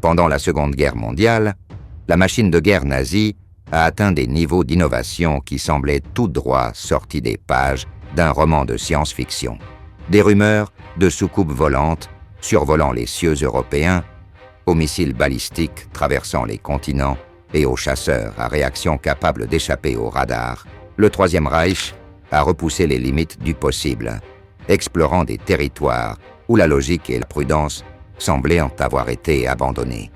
Pendant la Seconde Guerre mondiale, la machine de guerre nazie a atteint des niveaux d'innovation qui semblaient tout droit sortis des pages d'un roman de science-fiction. Des rumeurs de soucoupes volantes survolant les cieux européens, aux missiles balistiques traversant les continents et aux chasseurs à réaction capables d'échapper au radar, le Troisième Reich a repoussé les limites du possible, explorant des territoires où la logique et la prudence semblaient avoir été abandonnées.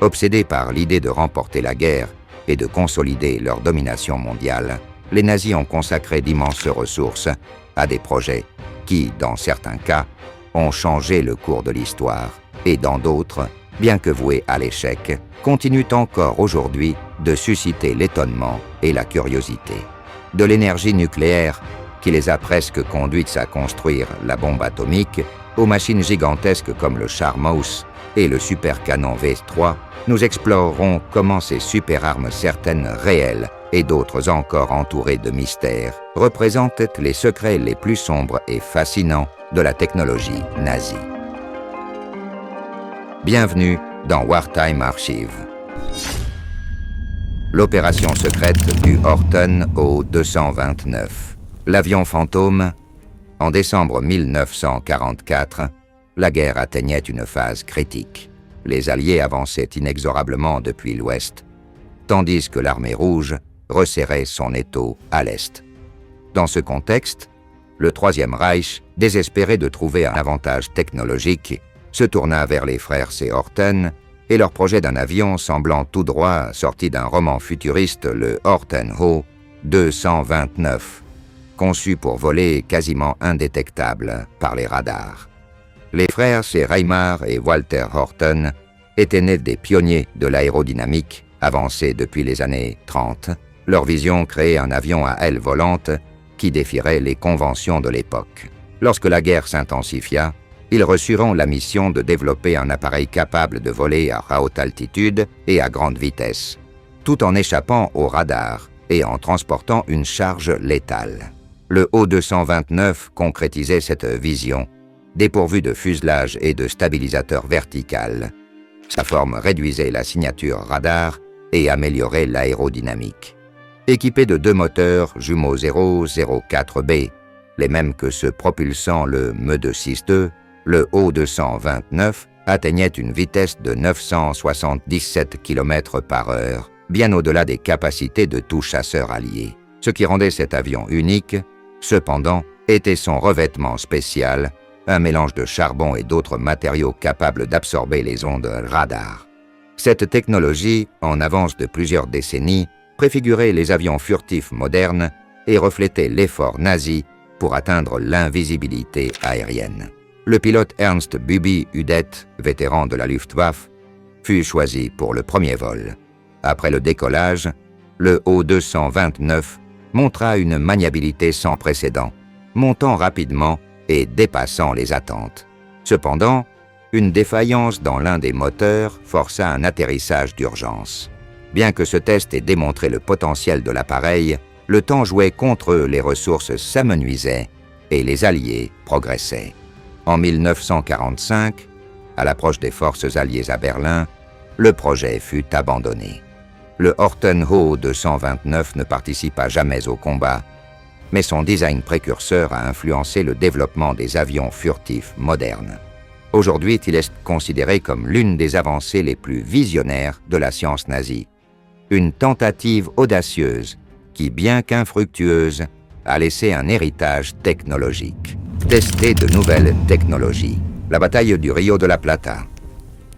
Obsédés par l'idée de remporter la guerre et de consolider leur domination mondiale, les nazis ont consacré d'immenses ressources à des projets qui, dans certains cas, ont changé le cours de l'histoire et dans d'autres, bien que voués à l'échec, continuent encore aujourd'hui de susciter l'étonnement et la curiosité. De l'énergie nucléaire qui les a presque conduites à construire la bombe atomique, aux machines gigantesques comme le char Maus et le supercanon V3, nous explorerons comment ces superarmes, certaines réelles et d'autres encore entourées de mystères, représentent les secrets les plus sombres et fascinants de la technologie nazie. Bienvenue dans Wartime Archive. L'opération secrète du Horten O-229. L'avion fantôme. En décembre 1944, la guerre atteignait une phase critique. Les Alliés avançaient inexorablement depuis l'Ouest, tandis que l'armée rouge resserrait son étau à l'Est. Dans ce contexte, le Troisième Reich, désespéré de trouver un avantage technologique, se tourna vers les frères C. Horten et leur projet d'un avion semblant tout droit sorti d'un roman futuriste, le Horten O-229, conçu pour voler quasiment indétectable par les radars. Les frères C. Reimar et Walter Horten étaient nés des pionniers de l'aérodynamique avancée depuis les années 30. Leur vision créait un avion à ailes volantes qui défierait les conventions de l'époque. Lorsque la guerre s'intensifia, ils reçurent la mission de développer un appareil capable de voler à haute altitude et à grande vitesse, tout en échappant aux radars et en transportant une charge létale. Le O-229 concrétisait cette vision, dépourvu de fuselage et de stabilisateur vertical. Sa forme réduisait la signature radar et améliorait l'aérodynamique. Équipé de 2 moteurs jumeaux 004B, les mêmes que ceux propulsant le Me-262, le O-229 atteignait une vitesse de 977 km/h, bien au-delà des capacités de tout chasseur allié. Ce qui rendait cet avion unique, cependant, était son revêtement spécial, un mélange de charbon et d'autres matériaux capables d'absorber les ondes radar. Cette technologie, en avance de plusieurs décennies, préfigurait les avions furtifs modernes et reflétait l'effort nazi pour atteindre l'invisibilité aérienne. Le pilote Ernst Bubi Udet, vétéran de la Luftwaffe, fut choisi pour le premier vol. Après le décollage, le O-229 montra une maniabilité sans précédent, montant rapidement et dépassant les attentes. Cependant, une défaillance dans l'un des moteurs força un atterrissage d'urgence. Bien que ce test ait démontré le potentiel de l'appareil, le temps jouait contre eux, les ressources s'amenuisaient et les Alliés progressaient. En 1945, à l'approche des forces alliées à Berlin, le projet fut abandonné. Le Horten O-229 ne participa jamais au combat, mais son design précurseur a influencé le développement des avions furtifs modernes. Aujourd'hui, il est considéré comme l'une des avancées les plus visionnaires de la science nazie. Une tentative audacieuse qui, bien qu'infructueuse, a laissé un héritage technologique. Tester de nouvelles technologies. La bataille du Rio de la Plata.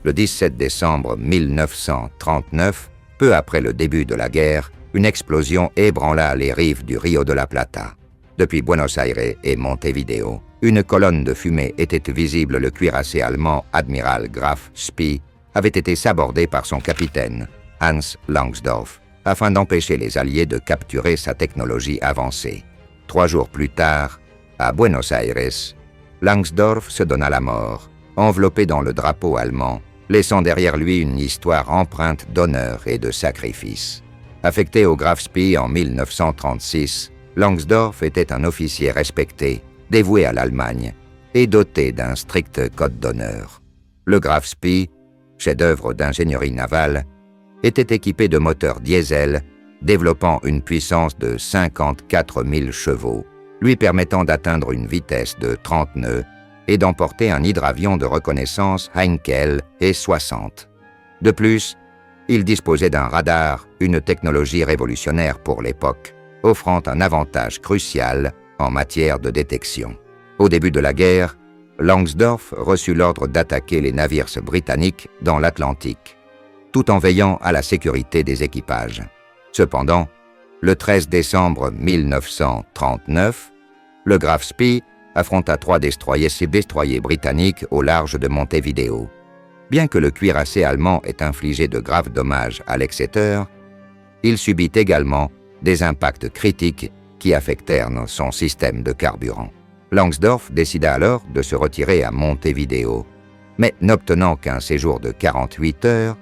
Le 17 décembre 1939, peu après le début de la guerre, une explosion ébranla les rives du Rio de la Plata. Depuis Buenos Aires et Montevideo, une colonne de fumée était visible. Le cuirassé allemand Admiral Graf Spee avait été sabordé par son capitaine, Hans Langsdorff, afin d'empêcher les Alliés de capturer sa technologie avancée. 3 jours plus tard, à Buenos Aires, Langsdorff se donna la mort, enveloppé dans le drapeau allemand, laissant derrière lui une histoire empreinte d'honneur et de sacrifice. Affecté au Graf Spee en 1936, Langsdorff était un officier respecté, dévoué à l'Allemagne et doté d'un strict code d'honneur. Le Graf Spee, chef-d'œuvre d'ingénierie navale, était équipé de moteurs diesel développant une puissance de 54 000 chevaux, lui permettant d'atteindre une vitesse de 30 nœuds et d'emporter un hydravion de reconnaissance Heinkel E-60. De plus, il disposait d'un radar, une technologie révolutionnaire pour l'époque, offrant un avantage crucial en matière de détection. Au début de la guerre, Langsdorff reçut l'ordre d'attaquer les navires britanniques dans l'Atlantique, tout en veillant à la sécurité des équipages. Cependant, le 13 décembre 1939, le Graf Spee affronta 3 destroyers britanniques au large de Montevideo. Bien que le cuirassé allemand ait infligé de graves dommages à l'Exeter, il subit également des impacts critiques qui affectèrent son système de carburant. Langsdorff décida alors de se retirer à Montevideo, mais n'obtenant qu'un séjour de 48 heures,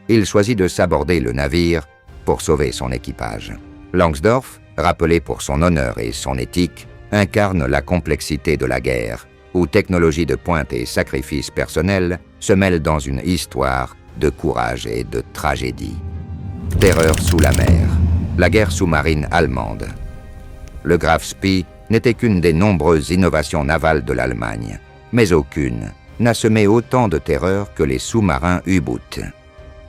il choisit de s'aborder le navire pour sauver son équipage. Langsdorff, rappelé pour son honneur et son éthique, incarne la complexité de la guerre, où technologie de pointe et sacrifices personnels se mêlent dans une histoire de courage et de tragédie. Terreur sous la mer, la guerre sous-marine allemande. Le Graf Spee n'était qu'une des nombreuses innovations navales de l'Allemagne, mais aucune n'a semé autant de terreur que les sous-marins U-boot.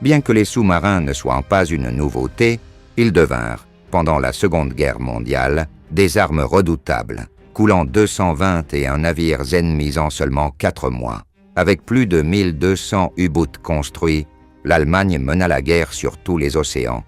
Bien que les sous-marins ne soient pas une nouveauté, ils devinrent, pendant la Seconde Guerre mondiale, des armes redoutables, coulant 221 navires ennemis en seulement 4 mois. Avec plus de 1200 U-boot construits, l'Allemagne mena la guerre sur tous les océans,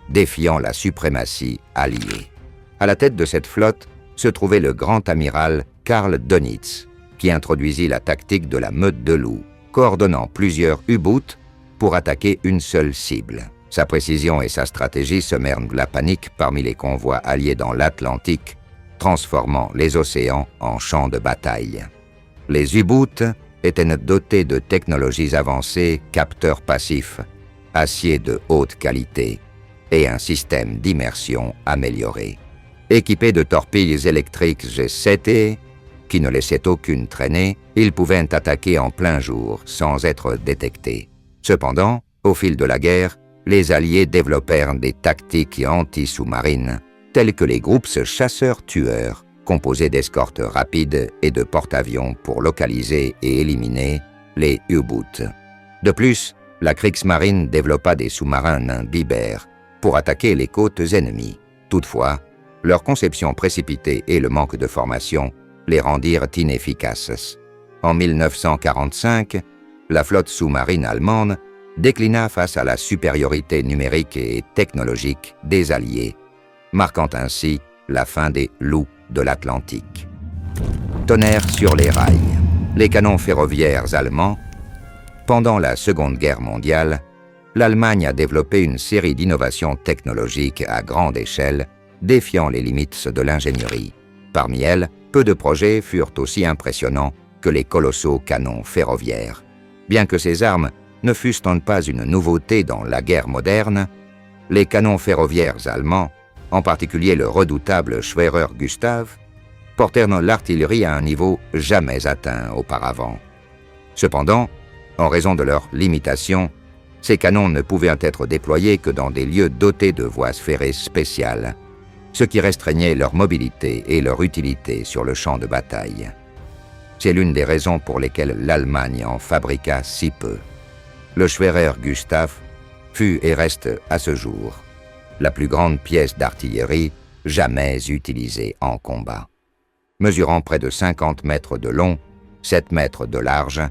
défiant la suprématie alliée. À la tête de cette flotte se trouvait le grand amiral Karl Dönitz, qui introduisit la tactique de la meute de loup, coordonnant plusieurs U-boots pour attaquer une seule cible. Sa précision et sa stratégie semèrent la panique parmi les convois alliés dans l'Atlantique, transformant les océans en champs de bataille. Les U-boots étaient dotés de technologies avancées, capteurs passifs, acier de haute qualité et un système d'immersion amélioré. Équipés de torpilles électriques G7E, qui ne laissaient aucune traînée, ils pouvaient attaquer en plein jour sans être détectés. Cependant, au fil de la guerre, les Alliés développèrent des tactiques anti-sous-marines, tels que les groupes chasseurs-tueurs, composés d'escortes rapides et de porte-avions pour localiser et éliminer les U-boots. De plus, la Kriegsmarine développa des sous-marins nains Biber pour attaquer les côtes ennemies. Toutefois, leur conception précipitée et le manque de formation les rendirent inefficaces. En 1945, la flotte sous-marine allemande déclina face à la supériorité numérique et technologique des Alliés, marquant ainsi la fin des loups de l'Atlantique. Tonnerre sur les rails. Les canons ferroviaires allemands. Pendant la Seconde Guerre mondiale, l'Allemagne a développé une série d'innovations technologiques à grande échelle, défiant les limites de l'ingénierie. Parmi elles, peu de projets furent aussi impressionnants que les colossaux canons ferroviaires. Bien que ces armes ne fussent pas une nouveauté dans la guerre moderne, les canons ferroviaires allemands, en particulier le redoutable Schwerer Gustav, portèrent l'artillerie à un niveau jamais atteint auparavant. Cependant, en raison de leurs limitations, ces canons ne pouvaient être déployés que dans des lieux dotés de voies ferrées spéciales, ce qui restreignait leur mobilité et leur utilité sur le champ de bataille. C'est l'une des raisons pour lesquelles l'Allemagne en fabriqua si peu. Le Schwerer Gustav fut et reste à ce jour la plus grande pièce d'artillerie jamais utilisée en combat. Mesurant près de 50 mètres de long, 7 mètres de large,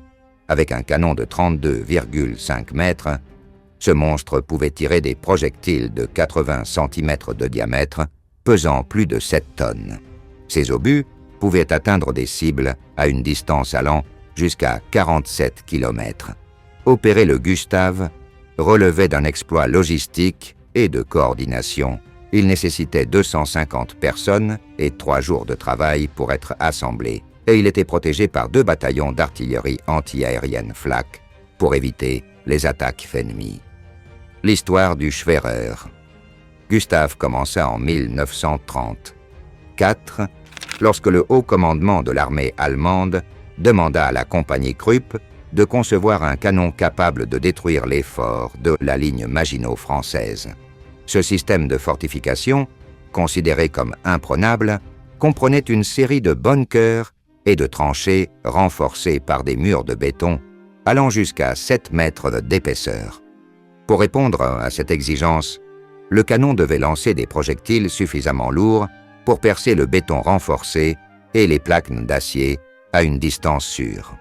avec un canon de 32,5 mètres, ce monstre pouvait tirer des projectiles de 80 cm de diamètre, pesant plus de 7 tonnes. Ces obus pouvaient atteindre des cibles à une distance allant jusqu'à 47 km. Opérer le Gustav relevait d'un exploit logistique et de coordination. Il nécessitait 250 personnes et 3 jours de travail pour être assemblé, et il était protégé par 2 bataillons d'artillerie anti-aérienne flak pour éviter les attaques ennemies. L'histoire du Schwerer. Gustav commença en 1934, lorsque le haut commandement de l'armée allemande demanda à la compagnie Krupp de concevoir un canon capable de détruire les forts de la ligne Maginot française. Ce système de fortification, considéré comme imprenable, comprenait une série de bunkers et de tranchées renforcées par des murs de béton allant jusqu'à 7 mètres d'épaisseur. Pour répondre à cette exigence, le canon devait lancer des projectiles suffisamment lourds pour percer le béton renforcé et les plaques d'acier à une distance sûre.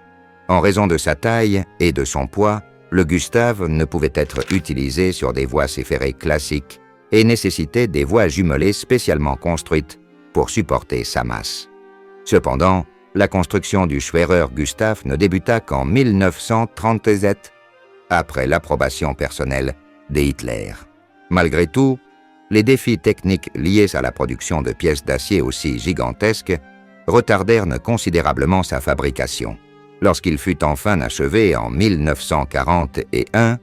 En raison de sa taille et de son poids, le Gustave ne pouvait être utilisé sur des voies ferrées classiques et nécessitait des voies jumelées spécialement construites pour supporter sa masse. Cependant, la construction du Schwerer Gustav ne débuta qu'en 1937, après l'approbation personnelle des Hitler. Malgré tout, les défis techniques liés à la production de pièces d'acier aussi gigantesques retardèrent considérablement sa fabrication. Lorsqu'il fut enfin achevé en 1941,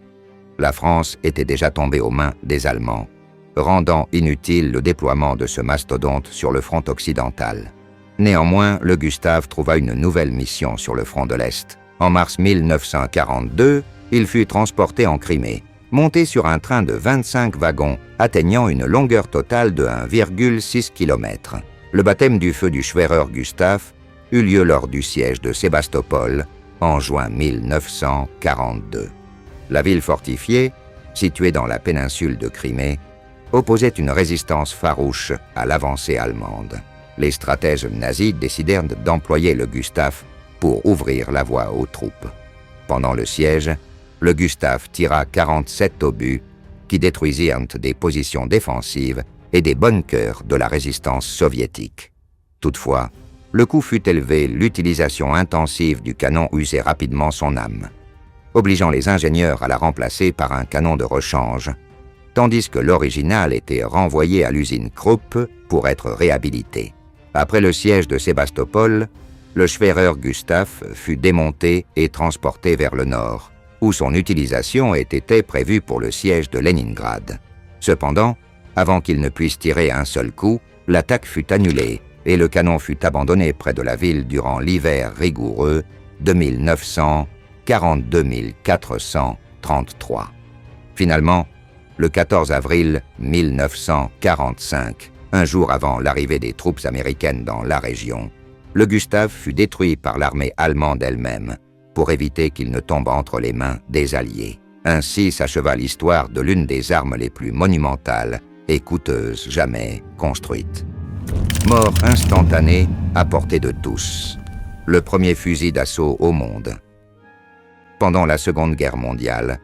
la France était déjà tombée aux mains des Allemands, rendant inutile le déploiement de ce mastodonte sur le front occidental. Néanmoins, le Gustave trouva une nouvelle mission sur le front de l'Est. En mars 1942, il fut transporté en Crimée, monté sur un train de 25 wagons, atteignant une longueur totale de 1,6 km. Le baptême du feu du Schwerer Gustav eut lieu lors du siège de Sébastopol en juin 1942. La ville fortifiée, située dans la péninsule de Crimée, opposait une résistance farouche à l'avancée allemande. Les stratèges nazis décidèrent d'employer le Gustav pour ouvrir la voie aux troupes. Pendant le siège, le Gustav tira 47 obus qui détruisirent des positions défensives et des bunkers de la résistance soviétique. Toutefois, le coût fut élevé, l'utilisation intensive du canon usait rapidement son âme, obligeant les ingénieurs à la remplacer par un canon de rechange, tandis que l'original était renvoyé à l'usine Krupp pour être réhabilité. Après le siège de Sébastopol, le Schwerer Gustav fut démonté et transporté vers le nord, où son utilisation était prévue pour le siège de Leningrad. Cependant, avant qu'il ne puisse tirer un seul coup, l'attaque fut annulée et le canon fut abandonné près de la ville durant l'hiver rigoureux de 1942 433. Finalement, le 14 avril 1945, un jour avant l'arrivée des troupes américaines dans la région, le Gustav fut détruit par l'armée allemande elle-même pour éviter qu'il ne tombe entre les mains des Alliés. Ainsi s'acheva l'histoire de l'une des armes les plus monumentales et coûteuses jamais construites. Mort instantanée à portée de tous. Le premier fusil d'assaut au monde. Pendant la Seconde Guerre mondiale,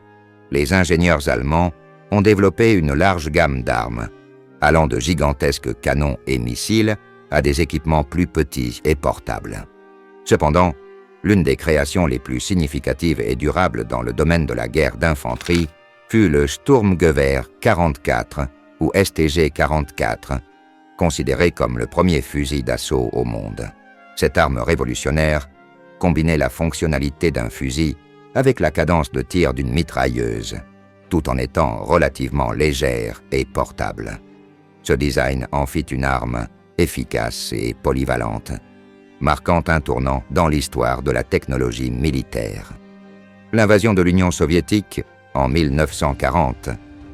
les ingénieurs allemands ont développé une large gamme d'armes, allant de gigantesques canons et missiles à des équipements plus petits et portables. Cependant, l'une des créations les plus significatives et durables dans le domaine de la guerre d'infanterie fut le Sturmgewehr 44 ou STG 44, considéré comme le premier fusil d'assaut au monde. Cette arme révolutionnaire combinait la fonctionnalité d'un fusil avec la cadence de tir d'une mitrailleuse, tout en étant relativement légère et portable. Ce design en fit une arme efficace et polyvalente, marquant un tournant dans l'histoire de la technologie militaire. L'invasion de l'Union soviétique en 1940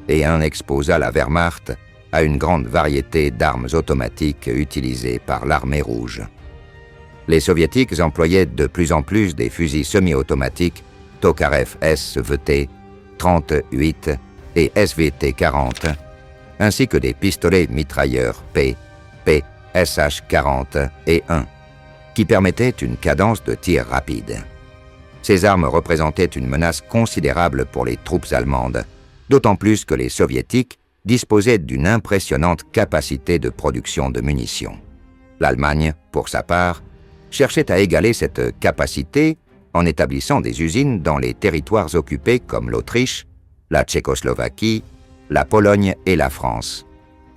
exposa la Wehrmacht à une grande variété d'armes automatiques utilisées par l'armée rouge. Les soviétiques employaient de plus en plus des fusils semi-automatiques Tokarev SVT 38 et SVT 40, ainsi que des pistolets mitrailleurs SH40 et 1, qui permettaient une cadence de tir rapide. Ces armes représentaient une menace considérable pour les troupes allemandes, d'autant plus que les soviétiques disposaient d'une impressionnante capacité de production de munitions. L'Allemagne, pour sa part, cherchait à égaler cette capacité en établissant des usines dans les territoires occupés comme l'Autriche, la Tchécoslovaquie, la Pologne et la France,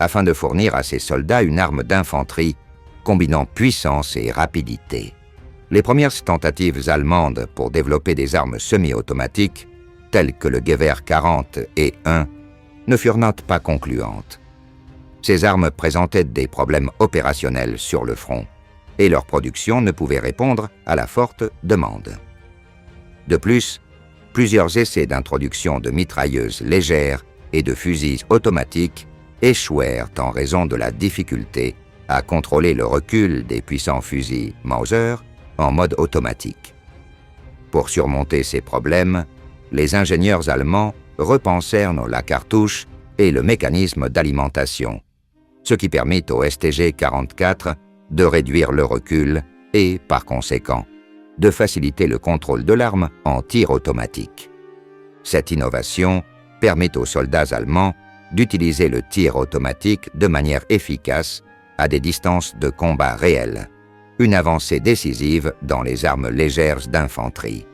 afin de fournir à ses soldats une arme d'infanterie combinant puissance et rapidité. Les premières tentatives allemandes pour développer des armes semi-automatiques, telles que le Gewehr 40 et 1, ne furent pas concluantes. Ces armes présentaient des problèmes opérationnels sur le front, et leur production ne pouvait répondre à la forte demande. De plus, plusieurs essais d'introduction de mitrailleuses légères et de fusils automatiques échouèrent en raison de la difficulté à contrôler le recul des puissants fusils Mauser en mode automatique. Pour surmonter ces problèmes, les ingénieurs allemands repensèrent la cartouche et le mécanisme d'alimentation, ce qui permit au STG-44 de réduire le recul et, par conséquent, de faciliter le contrôle de l'arme en tir automatique. Cette innovation permet aux soldats allemands d'utiliser le tir automatique de manière efficace à des distances de combat réelles, une avancée décisive dans les armes légères d'infanterie.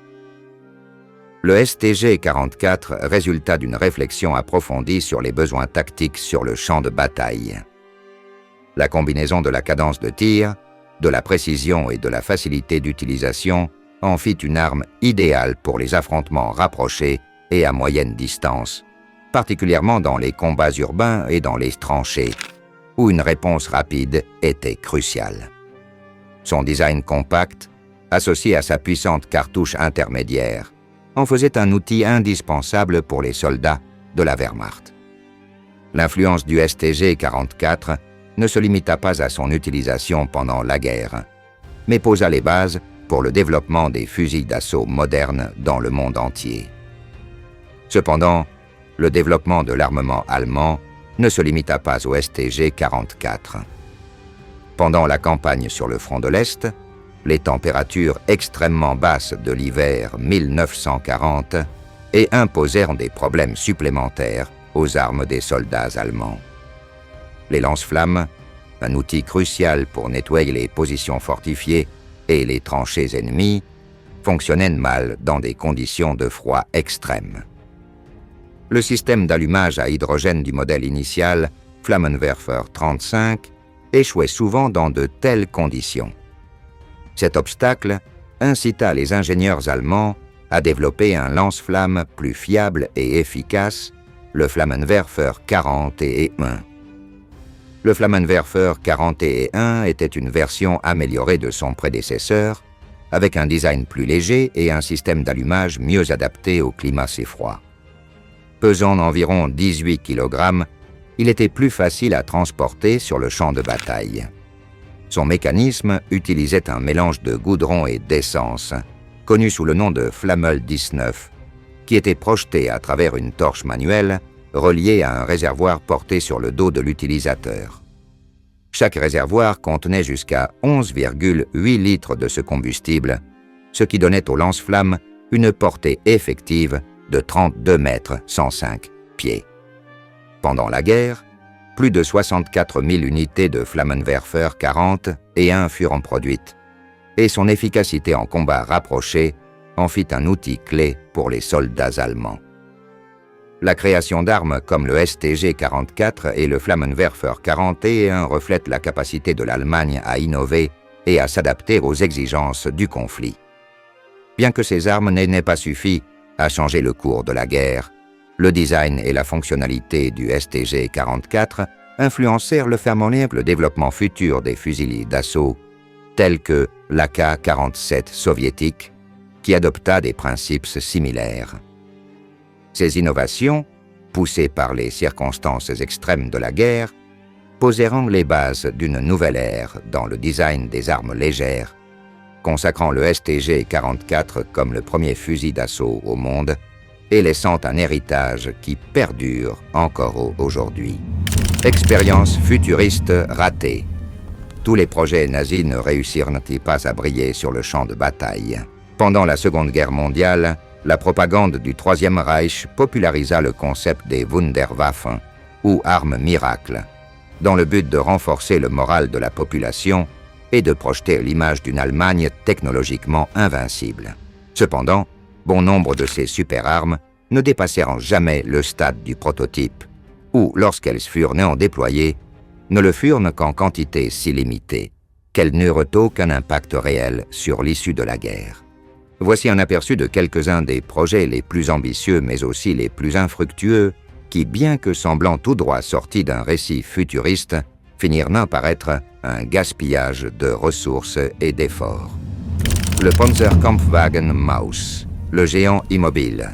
Le STG-44 résulta d'une réflexion approfondie sur les besoins tactiques sur le champ de bataille. La combinaison de la cadence de tir, de la précision et de la facilité d'utilisation en fit une arme idéale pour les affrontements rapprochés et à moyenne distance, particulièrement dans les combats urbains et dans les tranchées, où une réponse rapide était cruciale. Son design compact, associé à sa puissante cartouche intermédiaire, en faisait un outil indispensable pour les soldats de la Wehrmacht. L'influence du STG-44 ne se limita pas à son utilisation pendant la guerre, mais posa les bases pour le développement des fusils d'assaut modernes dans le monde entier. Cependant, le développement de l'armement allemand ne se limita pas au STG-44. Pendant la campagne sur le front de l'Est, les températures extrêmement basses de l'hiver 1940 et imposèrent des problèmes supplémentaires aux armes des soldats allemands. Les lance-flammes, un outil crucial pour nettoyer les positions fortifiées et les tranchées ennemies, fonctionnaient mal dans des conditions de froid extrême. Le système d'allumage à hydrogène du modèle initial, Flammenwerfer 35, échouait souvent dans de telles conditions. Cet obstacle incita les ingénieurs allemands à développer un lance-flamme plus fiable et efficace, le Flammenwerfer 41. Le Flammenwerfer 41 était une version améliorée de son prédécesseur, avec un design plus léger et un système d'allumage mieux adapté au climat assez froid. Pesant environ 18 kg, il était plus facile à transporter sur le champ de bataille. Son mécanisme utilisait un mélange de goudron et d'essence, connu sous le nom de Flammel 19, qui était projeté à travers une torche manuelle reliée à un réservoir porté sur le dos de l'utilisateur. Chaque réservoir contenait jusqu'à 11,8 litres de ce combustible, ce qui donnait au lance-flamme une portée effective de 32 mètres 105 pieds. Pendant la guerre, plus de 64 000 unités de Flammenwerfer 41 furent produites, et son efficacité en combat rapproché en fit un outil clé pour les soldats allemands. La création d'armes comme le STG-44 et le Flammenwerfer 41 reflètent la capacité de l'Allemagne à innover et à s'adapter aux exigences du conflit. Bien que ces armes n'aient pas suffi à changer le cours de la guerre, le design et la fonctionnalité du STG-44 influencèrent le formidable développement futur des fusils d'assaut, tels que l'AK-47 soviétique, qui adopta des principes similaires. Ces innovations, poussées par les circonstances extrêmes de la guerre, posèrent les bases d'une nouvelle ère dans le design des armes légères, consacrant le STG-44 comme le premier fusil d'assaut au monde et laissant un héritage qui perdure encore aujourd'hui. Expérience futuriste ratée. Tous les projets nazis ne réussirent pas à briller sur le champ de bataille. Pendant la Seconde Guerre mondiale, la propagande du Troisième Reich popularisa le concept des Wunderwaffen, ou armes miracles, dans le but de renforcer le moral de la population et de projeter l'image d'une Allemagne technologiquement invincible. Cependant, bon nombre de ces super-armes ne dépassèrent jamais le stade du prototype, ou, lorsqu'elles furent néanmoins déployées, ne le furent qu'en quantité si limitée qu'elles n'eurent aucun impact réel sur l'issue de la guerre. Voici un aperçu de quelques-uns des projets les plus ambitieux mais aussi les plus infructueux qui, bien que semblant tout droit sortis d'un récit futuriste, finirent par être un gaspillage de ressources et d'efforts. Le Panzerkampfwagen Maus, le géant immobile.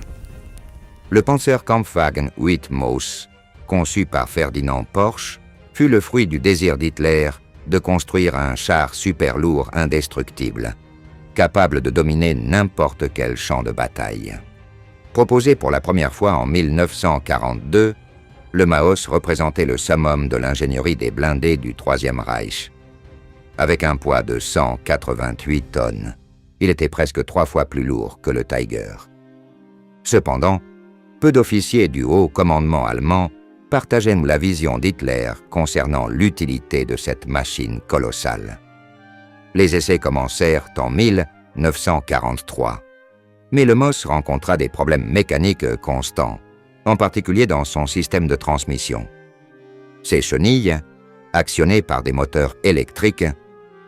Le Panzerkampfwagen 8 Maus, conçu par Ferdinand Porsche, fut le fruit du désir d'Hitler de construire un char super lourd indestructible, capable de dominer n'importe quel champ de bataille. Proposé pour la première fois en 1942, le Maus représentait le summum de l'ingénierie des blindés du Troisième Reich. Avec un poids de 188 tonnes, il était presque 3 fois plus lourd que le Tiger. Cependant, peu d'officiers du haut commandement allemand partageaient la vision d'Hitler concernant l'utilité de cette machine colossale. Les essais commencèrent en 1943, mais le Maus rencontra des problèmes mécaniques constants, en particulier dans son système de transmission. Ses chenilles, actionnées par des moteurs électriques,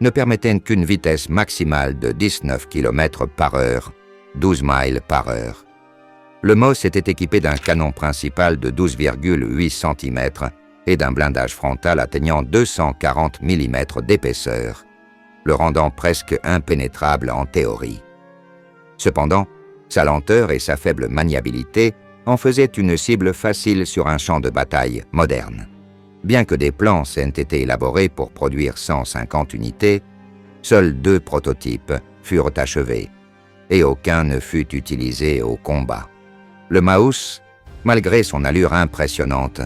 ne permettaient qu'une vitesse maximale de 19 km/h, 12 miles par heure. Le Maus était équipé d'un canon principal de 12,8 cm et d'un blindage frontal atteignant 240 mm d'épaisseur, le rendant presque impénétrable en théorie. Cependant, sa lenteur et sa faible maniabilité en faisaient une cible facile sur un champ de bataille moderne. Bien que des plans aient été élaborés pour produire 150 unités, seuls 2 prototypes furent achevés et aucun ne fut utilisé au combat. Le Maus, malgré son allure impressionnante,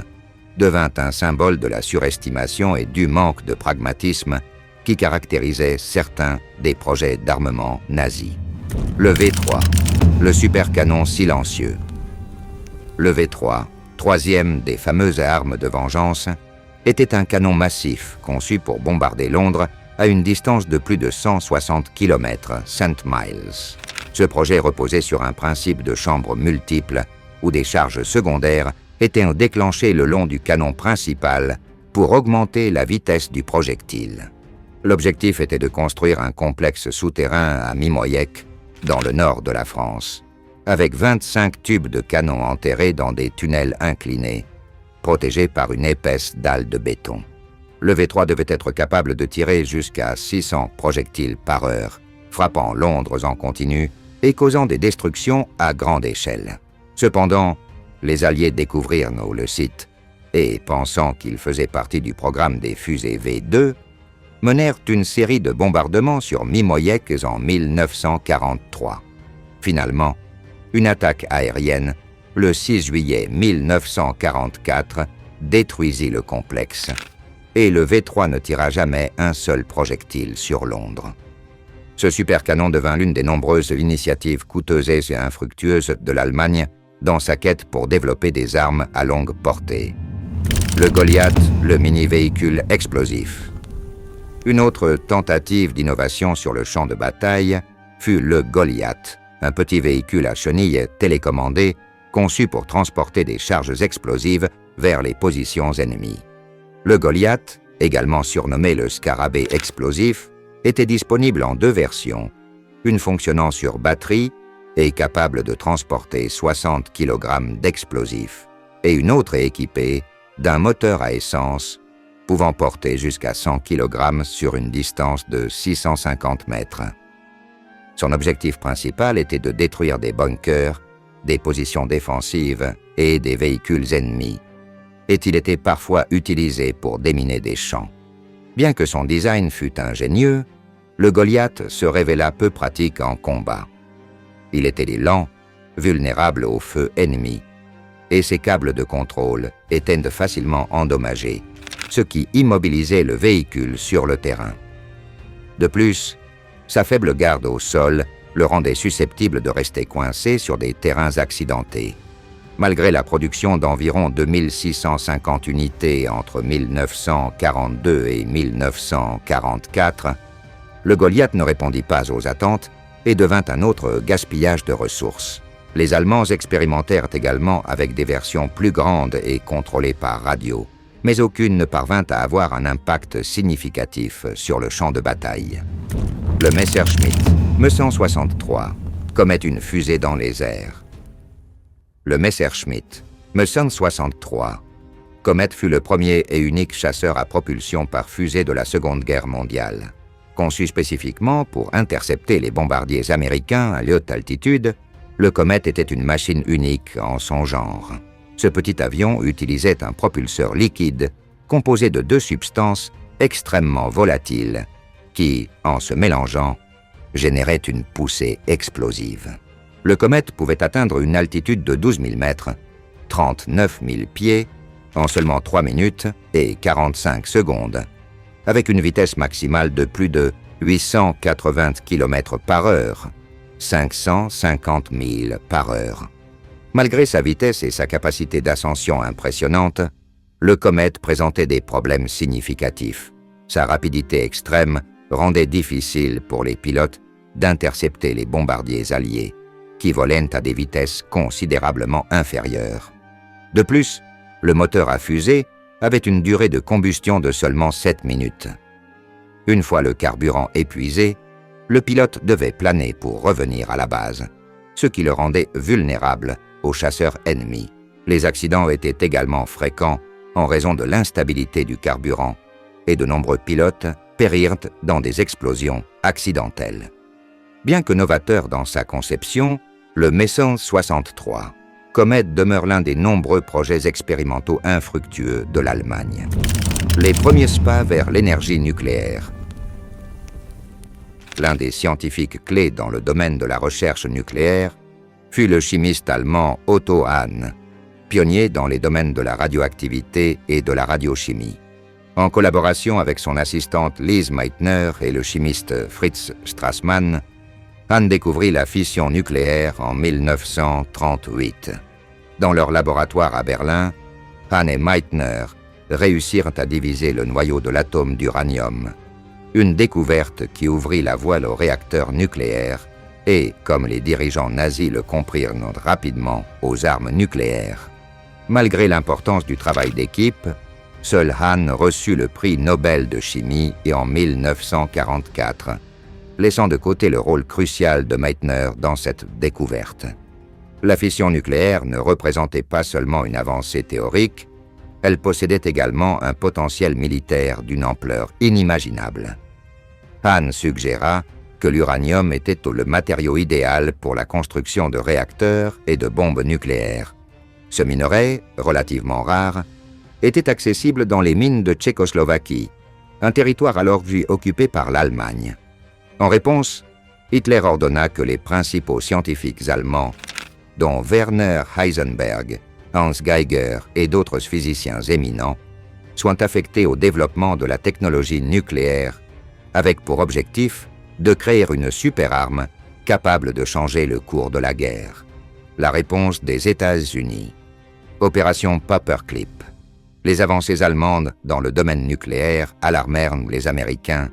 devint un symbole de la surestimation et du manque de pragmatisme qui caractérisait certains des projets d'armement nazis. Le V3, le supercanon silencieux. Le V3, troisième des fameuses armes de vengeance, était un canon massif conçu pour bombarder Londres à une distance de plus de 160 km, 100 miles. Ce projet reposait sur un principe de chambres multiples où des charges secondaires étaient déclenchées le long du canon principal pour augmenter la vitesse du projectile. L'objectif était de construire un complexe souterrain à Mimoyek, dans le nord de la France, avec 25 tubes de canon enterrés dans des tunnels inclinés, protégés par une épaisse dalle de béton. Le V3 devait être capable de tirer jusqu'à 600 projectiles par heure, frappant Londres en continu et causant des destructions à grande échelle. Cependant, les Alliés découvrirent le site et, pensant qu'il faisait partie du programme des fusées V2, menèrent une série de bombardements sur Mimoyek en 1943. Finalement, une attaque aérienne, le 6 juillet 1944, détruisit le complexe et le V3 ne tira jamais un seul projectile sur Londres. Ce supercanon devint l'une des nombreuses initiatives coûteuses et infructueuses de l'Allemagne dans sa quête pour développer des armes à longue portée. Le Goliath, le mini-véhicule explosif. Une autre tentative d'innovation sur le champ de bataille fut le Goliath, un petit véhicule à chenilles télécommandé conçu pour transporter des charges explosives vers les positions ennemies. Le Goliath, également surnommé le Scarabée explosif, était disponible en 2 versions, une fonctionnant sur batterie et capable de transporter 60 kg d'explosifs, et une autre équipée d'un moteur à essence pouvant porter jusqu'à 100 kg sur une distance de 650 mètres. Son objectif principal était de détruire des bunkers, des positions défensives et des véhicules ennemis, et il était parfois utilisé pour déminer des champs. Bien que son design fût ingénieux, le Goliath se révéla peu pratique en combat. Il était lent, vulnérable au feu ennemi, et ses câbles de contrôle étaient facilement endommagés, ce qui immobilisait le véhicule sur le terrain. De plus, sa faible garde au sol le rendait susceptible de rester coincé sur des terrains accidentés. Malgré la production d'environ 2650 unités entre 1942 et 1944, le Goliath ne répondit pas aux attentes et devint un autre gaspillage de ressources. Les Allemands expérimentèrent également avec des versions plus grandes et contrôlées par radio, mais aucune ne parvint à avoir un impact significatif sur le champ de bataille. Le Messerschmitt Me-163 commet une fusée dans les airs. Le Messerschmitt Me-163 Comet fut le premier et unique chasseur à propulsion par fusée de la Seconde Guerre mondiale. Conçu spécifiquement pour intercepter les bombardiers américains à haute altitude, Le Comet était une machine unique en son genre. Ce petit avion utilisait un propulseur liquide composé de deux substances extrêmement volatiles qui, en se mélangeant, généraient une poussée explosive. Le Comet pouvait atteindre une altitude de 12 000 mètres, 39 000 pieds, en seulement 3 minutes et 45 secondes, avec une vitesse maximale de plus de 880 km par heure, 550 000 par heure. Malgré sa vitesse et sa capacité d'ascension impressionnante, le Comet présentait des problèmes significatifs. Sa rapidité extrême rendait difficile pour les pilotes d'intercepter les bombardiers alliés, qui volaient à des vitesses considérablement inférieures. De plus, le moteur à fusée avait une durée de combustion de seulement 7 minutes. Une fois le carburant épuisé, le pilote devait planer pour revenir à la base, ce qui le rendait vulnérable aux chasseurs ennemis. Les accidents étaient également fréquents en raison de l'instabilité du carburant et de nombreux pilotes périrent dans des explosions accidentelles. Bien que novateur dans sa conception, le Meson 63 Comet demeure l'un des nombreux projets expérimentaux infructueux de l'Allemagne. Les premiers pas vers l'énergie nucléaire. L'un des scientifiques clés dans le domaine de la recherche nucléaire fut le chimiste allemand Otto Hahn, pionnier dans les domaines de la radioactivité et de la radiochimie. En collaboration avec son assistante Lise Meitner et le chimiste Fritz Strassmann, Hahn découvrit la fission nucléaire en 1938. Dans leur laboratoire à Berlin, Hahn et Meitner réussirent à diviser le noyau de l'atome d'uranium, une découverte qui ouvrit la voie au réacteur nucléaire et, comme les dirigeants nazis le comprirent rapidement, aux armes nucléaires. Malgré l'importance du travail d'équipe, seul Hahn reçut le prix Nobel de chimie et en 1944, laissant de côté le rôle crucial de Meitner dans cette découverte. La fission nucléaire ne représentait pas seulement une avancée théorique, elle possédait également un potentiel militaire d'une ampleur inimaginable. Hahn suggéra que l'uranium était le matériau idéal pour la construction de réacteurs et de bombes nucléaires. Ce minerai, relativement rare, était accessible dans les mines de Tchécoslovaquie, un territoire alors vu occupé par l'Allemagne. En réponse, Hitler ordonna que les principaux scientifiques allemands, dont Werner Heisenberg, Hans Geiger et d'autres physiciens éminents, soient affectés au développement de la technologie nucléaire, avec pour objectif de créer une superarme capable de changer le cours de la guerre. La réponse des États-Unis. Opération Paperclip. Les avancées allemandes dans le domaine nucléaire alarmèrent les Américains,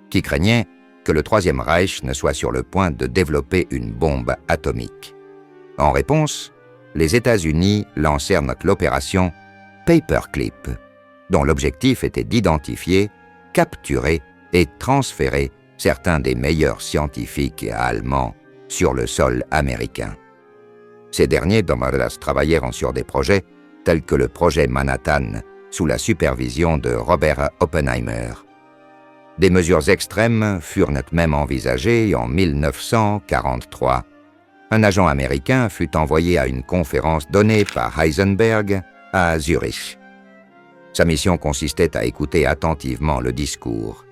qui craignaient que le Troisième Reich ne soit sur le point de développer une bombe atomique. En réponse, les États-Unis lancèrent l'opération Paperclip, dont l'objectif était d'identifier, capturer et transférer certains des meilleurs scientifiques allemands sur le sol américain. Ces derniers travaillèrent sur des projets tels que le projet Manhattan, sous la supervision de Robert Oppenheimer. Des mesures extrêmes furent même envisagées en 1943. Un agent américain fut envoyé à une conférence donnée par Heisenberg à Zurich. Sa mission consistait à écouter attentivement le discours.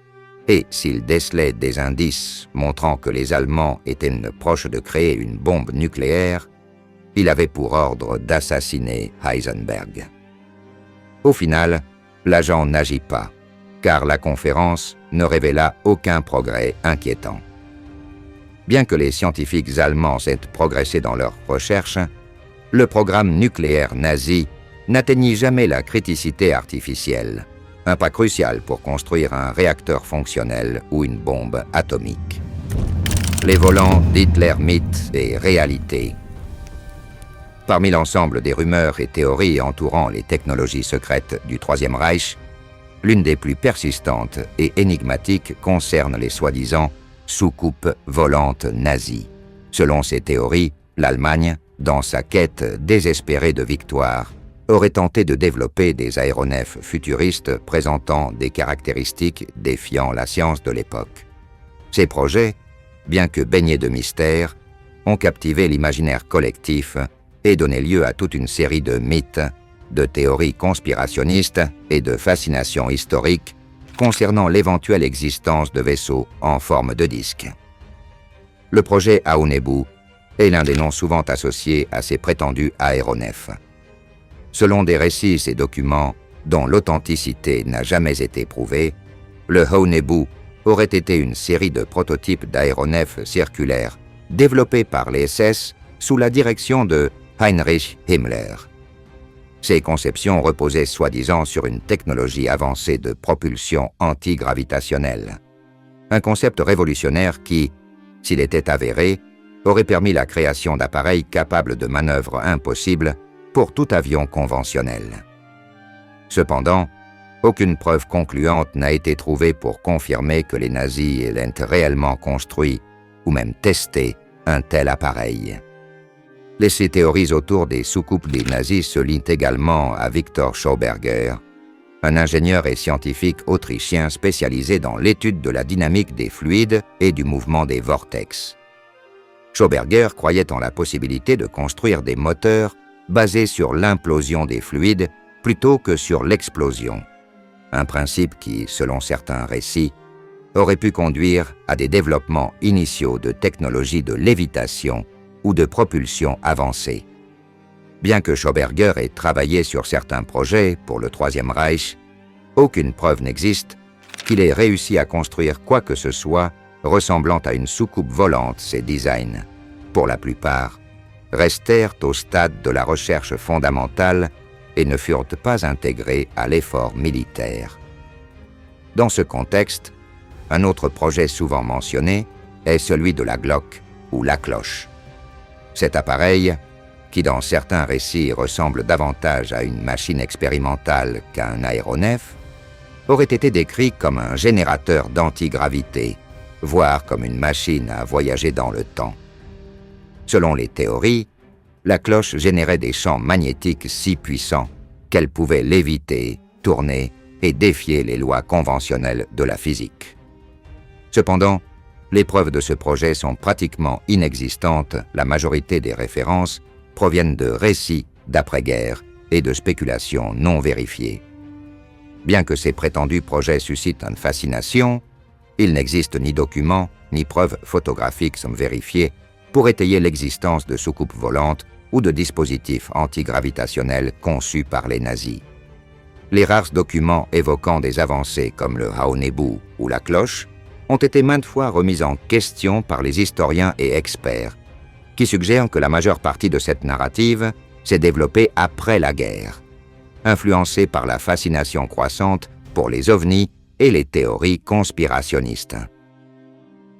Et s'il décelait des indices montrant que les Allemands étaient proches de créer une bombe nucléaire, il avait pour ordre d'assassiner Heisenberg. Au final, l'agent n'agit pas, car la conférence ne révéla aucun progrès inquiétant. Bien que les scientifiques allemands aient progressé dans leurs recherches, le programme nucléaire nazi n'atteignit jamais la criticité artificielle, un pas crucial pour construire un réacteur fonctionnel ou une bombe atomique. Les volants d'Hitler mythe et réalité. Parmi l'ensemble des rumeurs et théories entourant les technologies secrètes du Troisième Reich, l'une des plus persistantes et énigmatiques concerne les soi-disant soucoupes volantes nazies. Selon ces théories, l'Allemagne, dans sa quête désespérée de victoire, aurait tenté de développer des aéronefs futuristes présentant des caractéristiques défiant la science de l'époque. Ces projets, bien que baignés de mystère, ont captivé l'imaginaire collectif et donné lieu à toute une série de mythes, de théories conspirationnistes et de fascinations historiques concernant l'éventuelle existence de vaisseaux en forme de disque. Le projet Haonebu est l'un des noms souvent associés à ces prétendus aéronefs. Selon des récits et documents dont l'authenticité n'a jamais été prouvée, le Haonebu aurait été une série de prototypes d'aéronefs circulaires développés par les SS sous la direction de Heinrich Himmler. Ces conceptions reposaient soi-disant sur une technologie avancée de propulsion antigravitationnelle. Un concept révolutionnaire qui, s'il était avéré, aurait permis la création d'appareils capables de manœuvres impossibles pour tout avion conventionnel. Cependant, aucune preuve concluante n'a été trouvée pour confirmer que les nazis aient réellement construit ou même testé un tel appareil. Les théories autour des soucoupes des nazis se lient également à Victor Schauberger, un ingénieur et scientifique autrichien spécialisé dans l'étude de la dynamique des fluides et du mouvement des vortex. Schauberger croyait en la possibilité de construire des moteurs basés sur l'implosion des fluides plutôt que sur l'explosion, un principe qui, selon certains récits, aurait pu conduire à des développements initiaux de technologies de lévitation ou de propulsion avancée. Bien que Schauberger ait travaillé sur certains projets pour le Troisième Reich, aucune preuve n'existe qu'il ait réussi à construire quoi que ce soit ressemblant à une soucoupe volante. Ces designs, pour la plupart, restèrent au stade de la recherche fondamentale et ne furent pas intégrés à l'effort militaire. Dans ce contexte, un autre projet souvent mentionné est celui de la Glock ou la cloche. Cet appareil, qui dans certains récits ressemble davantage à une machine expérimentale qu'à un aéronef, aurait été décrit comme un générateur d'antigravité, voire comme une machine à voyager dans le temps. Selon les théories, la cloche générait des champs magnétiques si puissants qu'elle pouvait léviter, tourner et défier les lois conventionnelles de la physique. Cependant, les preuves de ce projet sont pratiquement inexistantes. La majorité des références proviennent de récits d'après-guerre et de spéculations non vérifiées. Bien que ces prétendus projets suscitent une fascination, il n'existe ni documents ni preuves photographiques vérifiées pour étayer l'existence de soucoupes volantes ou de dispositifs antigravitationnels conçus par les nazis. Les rares documents évoquant des avancées comme le Haonebu ou la cloche ont été maintes fois remis en question par les historiens et experts, qui suggèrent que la majeure partie de cette narrative s'est développée après la guerre, influencée par la fascination croissante pour les ovnis et les théories conspirationnistes.